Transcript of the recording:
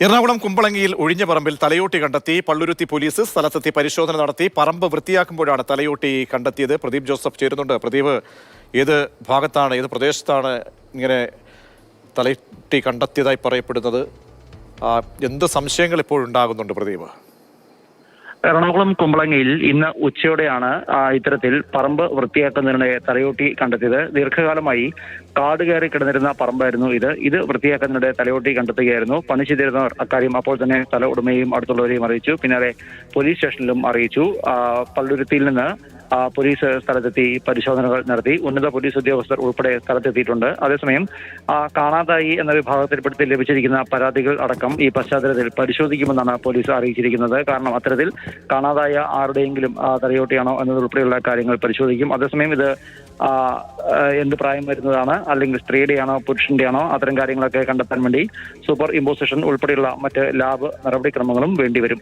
എറണാകുളം കുമ്പളങ്ങിയിൽ ഒഴിഞ്ഞ പറമ്പിൽ തലയോട്ടി കണ്ടെത്തി. പള്ളുരുത്തി പോലീസ് സ്ഥലത്തെത്തി പരിശോധന നടത്തി. പറമ്പ് വൃത്തിയാക്കുമ്പോഴാണ് തലയോട്ടി കണ്ടെത്തിയത്. പ്രദീപ് ജോസഫ് ചേരുന്നുണ്ട്. പ്രദീപ്, ഏത് ഭാഗത്താണ്, ഏത് പ്രദേശത്താണ് ഇങ്ങനെ തലയോട്ടി കണ്ടെത്തിയതായി പറയപ്പെടുന്നത്? എന്ത് സംശയങ്ങൾ ഇപ്പോഴുണ്ടാകുന്നുണ്ട് പ്രദീപ്? എറണാകുളം കുമ്പളങ്ങിയിൽ ഇന്ന് ഉച്ചയോടെയാണ് ഇത്തരത്തിൽ പറമ്പ് വൃത്തിയാക്കുന്നതിനിടെ തലയോട്ടി കണ്ടെത്തിയത്. ദീർഘകാലമായി കാട് കയറി കിടന്നിരുന്ന പറമ്പായിരുന്നു ഇത് വൃത്തിയാക്കുന്നതിനിടെ തലയോട്ടി കണ്ടെത്തുകയായിരുന്നു. പണി ചെയ്തിരുന്നവർ അക്കാര്യം അപ്പോൾ തന്നെ സ്ഥല ഉടമയും അടുത്തുള്ളവരെയും അറിയിച്ചു. പിന്നാലെ പോലീസ് സ്റ്റേഷനിലും അറിയിച്ചു. പള്ളുരുത്തിയിൽ നിന്ന് പോലീസ് സ്ഥലത്തെത്തി പരിശോധനകൾ നടത്തി. ഉന്നത പോലീസ് ഉദ്യോഗസ്ഥർ ഉൾപ്പെടെ സ്ഥലത്തെത്തിയിട്ടുണ്ട്. അതേസമയം കാണാതായി എന്ന വിഭാഗത്തിൽപ്പെടുത്തി ലഭിച്ചിരിക്കുന്ന പരാതികൾ അടക്കം ഈ പശ്ചാത്തലത്തിൽ പരിശോധിക്കുമെന്നാണ് പോലീസ് അറിയിച്ചിരിക്കുന്നത്. കാരണം അത്തരത്തിൽ കാണാതായ ആരുടെയെങ്കിലും തലയോട്ടിയാണോ എന്നതുൾപ്പെടെയുള്ള കാര്യങ്ങൾ പരിശോധിക്കും. അതേസമയം ഇത് എന്ത് പ്രായം വരുന്നതാണ്, അല്ലെങ്കിൽ സ്ത്രീയുടെയാണോ പുരുഷന്റെയാണോ, അത്തരം കാര്യങ്ങളൊക്കെ കണ്ടെത്താൻ വേണ്ടി സൂപ്പർ ഇമ്പോസിഷൻ ഉൾപ്പെടെയുള്ള മറ്റ് ലാബ് നടപടിക്രമങ്ങളും വേണ്ടിവരും.